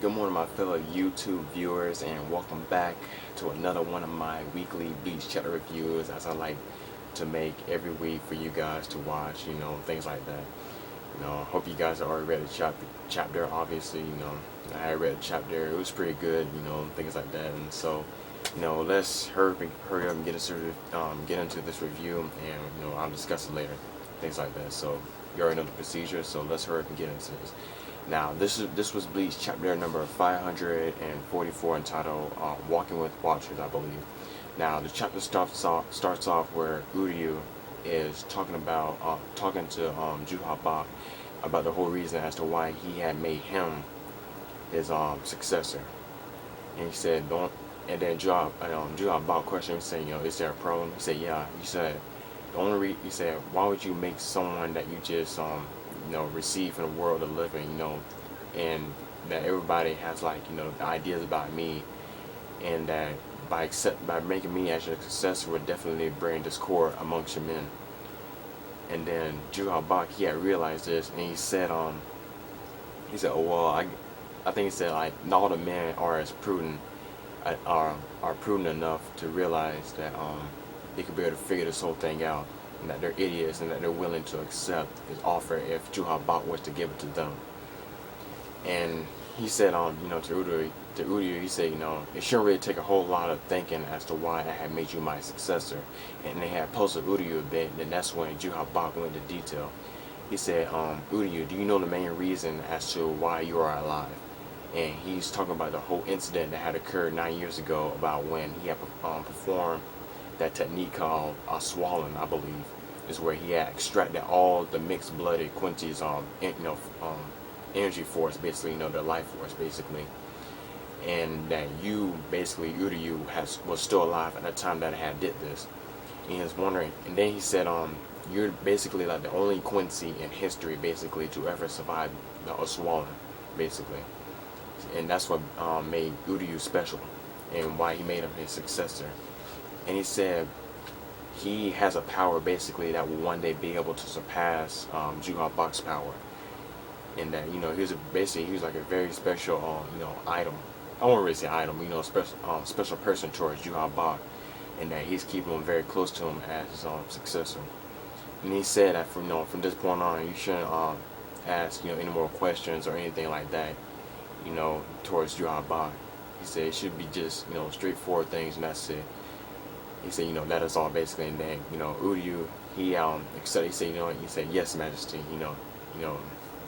Good morning, my fellow YouTube viewers, and welcome back to another one of my weekly Bleach chapter reviews, as I like to make every week for you guys to watch, things like that. I hope you guys have already read the chapter. Obviously, I read the chapter. It was pretty good, things like that. And so, let's hurry up and get into this review, and I'll discuss it later, things like that. So you already know the procedure. So let's hurry up and get into this. Now, this was Bleach chapter number 544, entitled "Walking with Watchers," I believe. Now, the chapter starts off where Uryu is talking to Juha Bach about the whole reason as to why he had made him his successor. And he said, "Don't." And then Juha Bach questioned him, saying, "Is there a problem?" He said, "Yeah." He said, he said, "Why would you make someone that you just receive from the world of living, and that everybody has the ideas about me, and that by making me as your successor would definitely bring discord amongst your men." And then Juha Bach, he had realized this, and he said, "Oh well, I think he said not all the men are as prudent, are prudent enough to realize that they could be able to figure this whole thing out, and that they're idiots, and that they're willing to accept his offer if Juha Bach was to give it to them." And he said, to Uryu, he said, "It shouldn't really take a whole lot of thinking as to why I had made you my successor." And they had posted Uryu a bit, and that's when Juha Bach went into detail. He said, "Uryu, do you know the main reason as to why you are alive?" And he's talking about the whole incident that had occurred 9 years ago, about when he had performed that technique called swallowing, I believe, is where he had extracted all the mixed-blooded Quincy's energy force, basically, their life force, basically, and that you, basically, Uryu, was still alive at the time that I had did this. And he was wondering, and then he said, "You're basically like the only Quincy in history, basically, to ever survive the swallowing, basically." And that's what made Uryu special, and why he made him his successor. And he said he has a power, basically, that will one day be able to surpass Juha Bach's power. And that, he was like a very special, item. I won't really say item, special person towards Juha Bach. And that he's keeping him very close to him as his successor. And he said that from this point on, you shouldn't ask, any more questions or anything like that, towards Juha Bach. He said it should be just, straightforward things, and that's it. He said, that is all, basically. And then, Uryu, he accepted. He said, he said, "Yes, Majesty."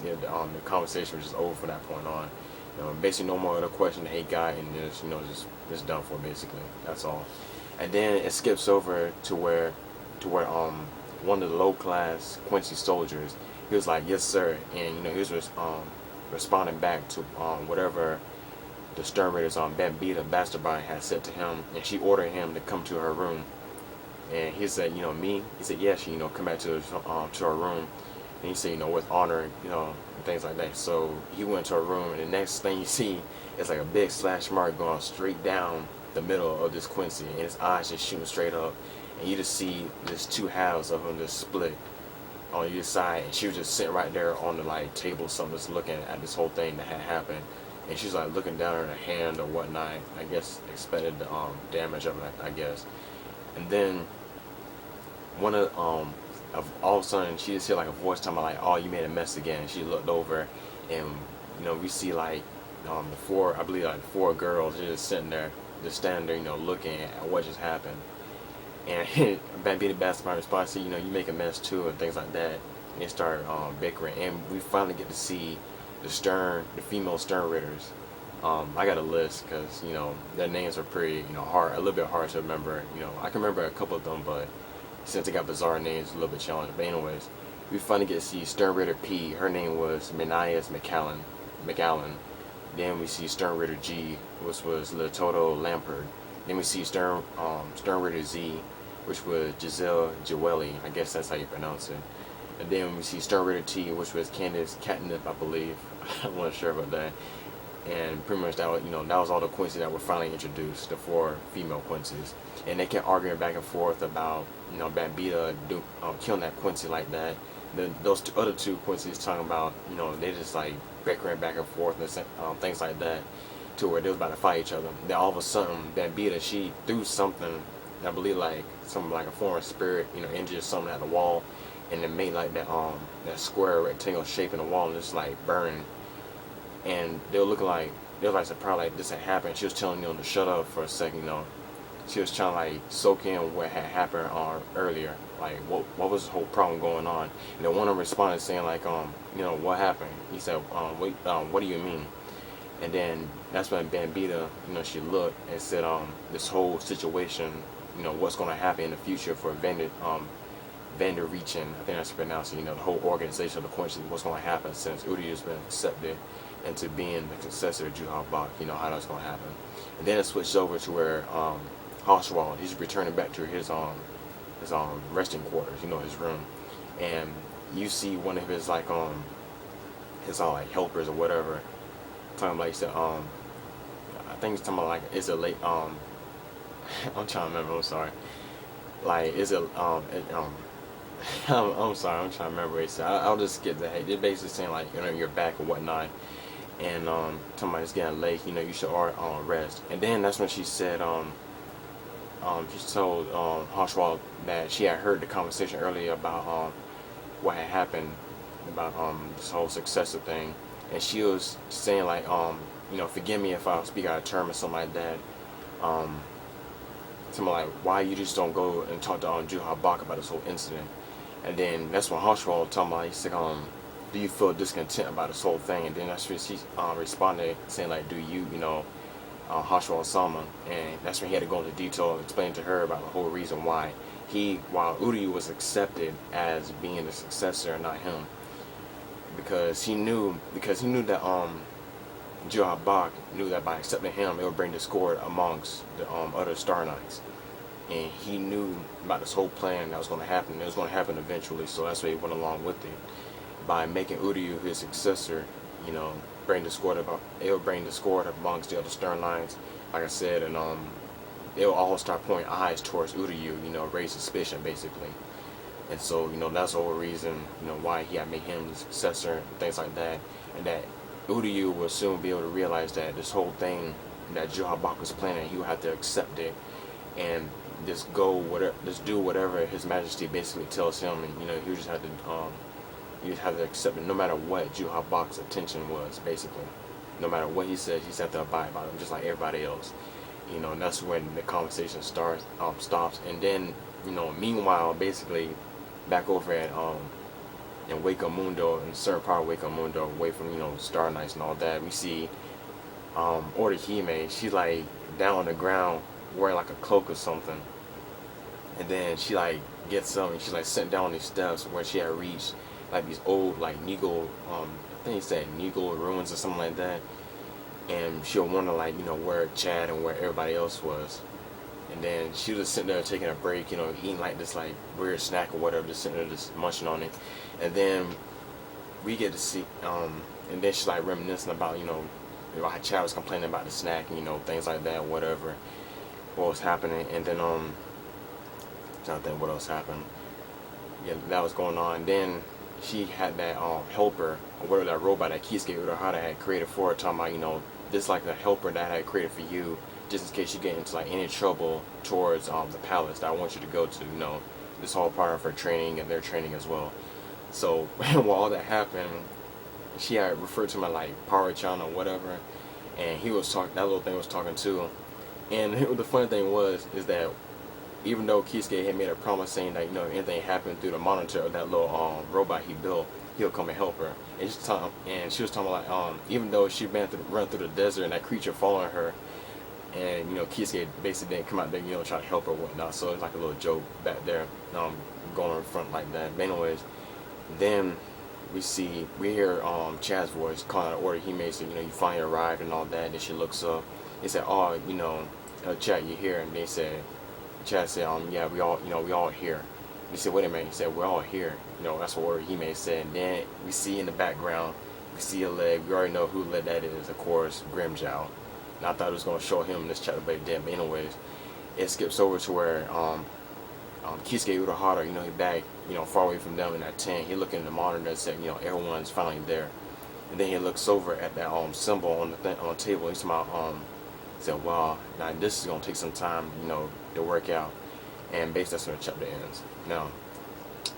The conversation was just over from that point on. Basically, no more other question that he got, and just done for, basically. That's all. And then it skips over to where one of the low-class Quincy soldiers, he was like, "Yes, sir," and he was responding back to whatever the Stern Raiders Bambita Bastardbine had said to him, and she ordered him to come to her room. And he said, "Me?" He said, "Yes, come back to her room." And he said, "With honor, and things like that." So he went to her room, and the next thing you see is like a big slash mark going straight down the middle of this Quincy, and his eyes just shooting straight up, and you just see this two halves of him just split on either side. And she was just sitting right there on the table, something, just looking at this whole thing that had happened. And she's looking down at her hand or whatnot, I guess expected the damage of it, I guess. And then one of all of a sudden, she just hear a voice talking about "Oh, you made a mess again." And she looked over, and we see the four girls just sitting there, standing there, looking at what just happened. And Bambita Bastardbine responds, "You make a mess too," and things like that. And they start bickering, and we finally get to see the female Stern Raiders. I got a list because their names are pretty hard, a little bit hard to remember. I can remember a couple of them, but since they got bizarre names, it's a little bit challenging. But anyways, we finally get to see Stern Raider P. Her name was Menias McAllen. Then we see Stern Raider G, which was Latoto Lampard. Then we see Stern Raider Z, which was Giselle Joelli. I guess that's how you pronounce it. And then we see Stern Raider T, which was Candace Catnip, I believe. I'm not sure about that. And pretty much that was all the Quincy that were finally introduced, the four female Quincy's. And they kept arguing back and forth about Bambita killing that Quincy like that. Then those other two Quincy's talking about they just bickering back and forth and things like that, to where they was about to fight each other. Then all of a sudden, Bambita, she threw something, I believe like something like a foreign spirit, injured something at the wall, and it made like that square rectangle shape in the wall, and it's like burning. And they were looking like they were like surprised like this had happened. She was telling them to shut up for a second, She was trying to like soak in what had happened earlier, like what was the whole problem going on. And then one of them responded saying like, what happened? He said, wait, what do you mean? And then that's when Bambita, she looked and said, this whole situation, what's going to happen in the future for Vander Reachen, I think that's pronounced it, the whole organization, the question, what's going to happen since Uryu's been accepted into being the successor of Juha Bach, how that's going to happen. And then it switched over to where Oswald, he's returning back to his resting quarters, his room, and you see one of his like like helpers or whatever, talking like, he said, I think he's talking about like, is it late, I'm trying to remember, I'm sorry, like, is it I'm sorry, I'm trying to remember what he said. I'll just skip that. They're basically saying like, you're back or whatnot, and talking about it's getting late, you should rest. And then that's when she said, she told Oswald that she had heard the conversation earlier about what had happened about this whole successor thing, and she was saying like, forgive me if I speak out of term or something like that. Something like, why you just don't go and talk to Juha Bach about this whole incident? And then that's when Oswald talking about, he said, do you feel discontent about this whole thing? And then that's when she responded saying like, do you, Oswald Sama, and that's when he had to go into detail, explain to her about the whole reason why while Uryu was accepted as being the successor, not him, because he knew that Juha Bach knew that by accepting him, it would bring discord amongst the other Star Knights, and he knew about this whole plan that was going to happen. It was going to happen eventually, so that's why he went along with it. By making Uryu his successor, bring discord about, it will bring discord amongst the other Stern Lines, like I said, and they'll all start pointing eyes towards Uryu, raise suspicion basically. And so, that's the whole reason, why he had made him the successor and things like that, and that Uryu will soon be able to realize that this whole thing that Juha Bach was planning, he would have to accept it and just do whatever His Majesty basically tells him, and he just have to you'd have to accept it no matter what Juha Bach's intention was, basically. No matter what he says, you just have to abide by him, just like everybody else. And that's when the conversation stops. And then, meanwhile, basically, back over at in Waco Mundo, in a certain part of Waco Mundo, away from, Star Knights and all that, we see Orihime, she's like down on the ground wearing like a cloak or something. And then she like gets up and she's like sitting down on these steps where she had reached like these old like Nigel, I think he said Nigel ruins or something like that, and she'll wonder like where Chad and where everybody else was, and then she was just sitting there taking a break, eating like this like weird snack or whatever, just sitting there just munching on it, and then we get to see, and then she's like reminiscing about how Chad was complaining about the snack and things like that, whatever, what was happening, and then trying to think what else happened. Yeah, that was going on. And then she had that helper, or whatever, that robot that Kisuke Urahara had created for her, talking about, this like the helper that I had created for you, just in case you get into like any trouble towards the palace that I want you to go to, this whole part of her training and their training as well. So while all that happened, she had referred to him as like Power-chan or whatever, and he was talking, that little thing was talking too. And the funny thing is that even though Kisuke had made a promise saying that, if anything happened through the monitor of that little robot he built, he'll come and help her. And she was talking like, even though she run through the desert and that creature following her, and Kisuke basically didn't come out there, try to help her or whatnot. So it's like a little joke back there, going in front like that. But anyways, then we hear Chad's voice calling out order. He made say, you finally arrived and all that. And then she looks up. He said, oh, Chad, you here? And they said, Chad said, yeah, we all here. He said, wait a minute. He said, we're all here. That's what he may say. And then we see in the background, we see a leg. We already know who leg that is, of course, Grimjow. And I thought it was going to show him in this chapter, but it didn't. But anyways, it skips over to where Kisuke Urahara, he back, far away from them in that tent. He looking in the monitor and said, everyone's finally there. And then he looks over at that symbol on the table. He's about said, "Wow, now this is gonna take some time, to work out." And basically that's when the chapter ends. Now,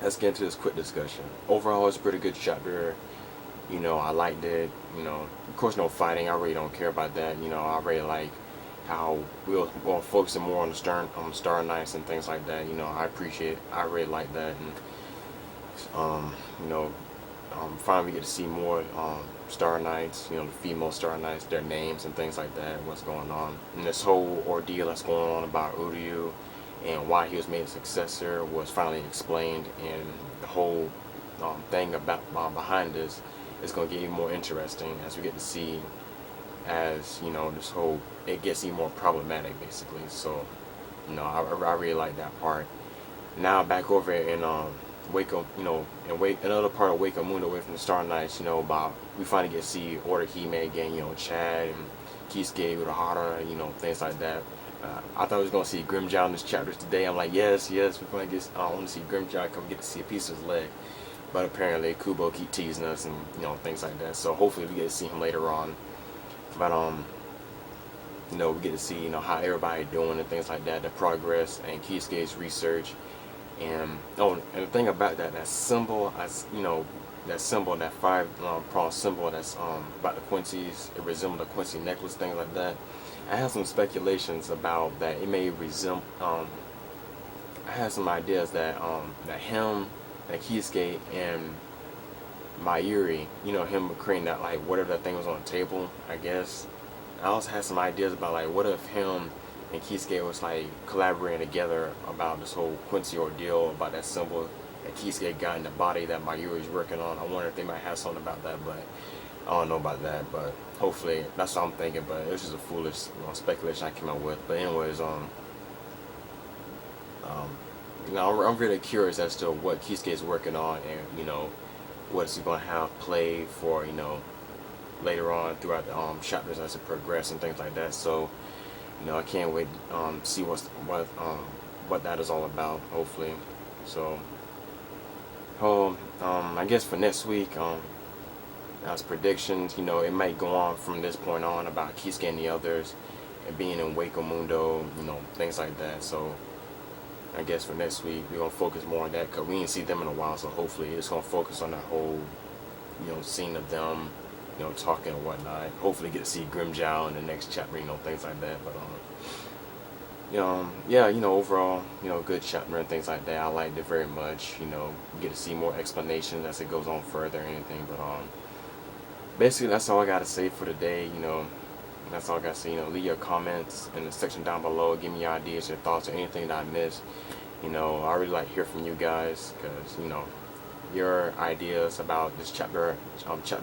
let's get into this quick discussion. Overall, it's a pretty good chapter. I liked it. Of course, no fighting. I really don't care about that. I really like how we're focusing more on the Star Knights and things like that. I really like that, and finally we get to see more Star Knights. The female Star Knights, their names and things like that. What's going on? And this whole ordeal that's going on about Uryu and why he was made a successor was finally explained, and the whole thing about behind this is going to get even more interesting as we get to see as this whole it gets even more problematic basically. So I really like that part. Now back over in Waco, another part of Waco Mundo away from the Star Knights, about we finally get to see Order Hime again, Chad and Kisuke Urahara, things like that. I thought I was going to see Grimmjow in this chapter today. I'm like, yes, we're going to get, I want to see Grimmjow come get to see a piece of his leg. But apparently Kubo keep teasing us and, things like that. So hopefully we get to see him later on. But, we get to see, how everybody doing and things like that, the progress and Kisuke's research. And, and the thing about that symbol, that five-prong symbol that's about the Quincy's, it resembles a Quincy necklace, things like that. I have some speculations about that. It may resemble. I have some ideas that that Kisuke and Mayuri, him creating that whatever that thing was on the table. I guess I also had some ideas about what if him and Kisuke was collaborating together about this whole Quincy ordeal, about that symbol that Kisuke got in the body that Mayuri's working on. I wonder if they might have something about that, but I don't know about that. But hopefully that's what I'm thinking. But it was just a foolish speculation I came up with. But anyways, I'm really curious as to what Kisuke is working on, and what's he gonna have play for later on throughout the chapters as it progresses and things like that. So I can't wait to see what that is all about. Hopefully, so I guess for next week, as predictions, it might go on from this point on about Kisuke and the others and being in Waco Mundo, things like that. So I guess for next week we're gonna focus more on that because we didn't see them in a while. So hopefully it's gonna focus on that whole scene of them talking and whatnot. Hopefully get to see Grimmjow in the next chapter, things like that. But yeah, overall, good chapter and things like that. I liked it very much. You get to see more explanation as it goes on further and anything. But basically that's all I gotta say for today. That's all I gotta say. Leave your comments in the section down below. Give me your ideas, your thoughts, or anything that I missed. I really like to hear from you guys because your ideas about this chapters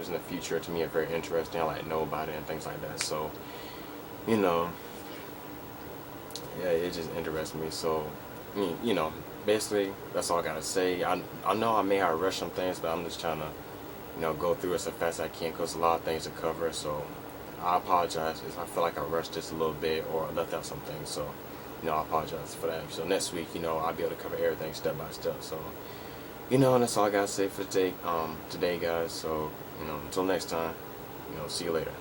in the future to me are very interesting. I like to know about it and things like that. So yeah, it just interests me. So basically that's all I gotta say. I know I may have rushed some things, but I'm just trying to go through it so fast as I can because a lot of things to cover. So I apologize if I feel like I rushed this a little bit or left out some things. So I apologize for that. So next week I'll be able to cover everything step by step. So that's all I gotta say for today, guys. So until next time, see you later.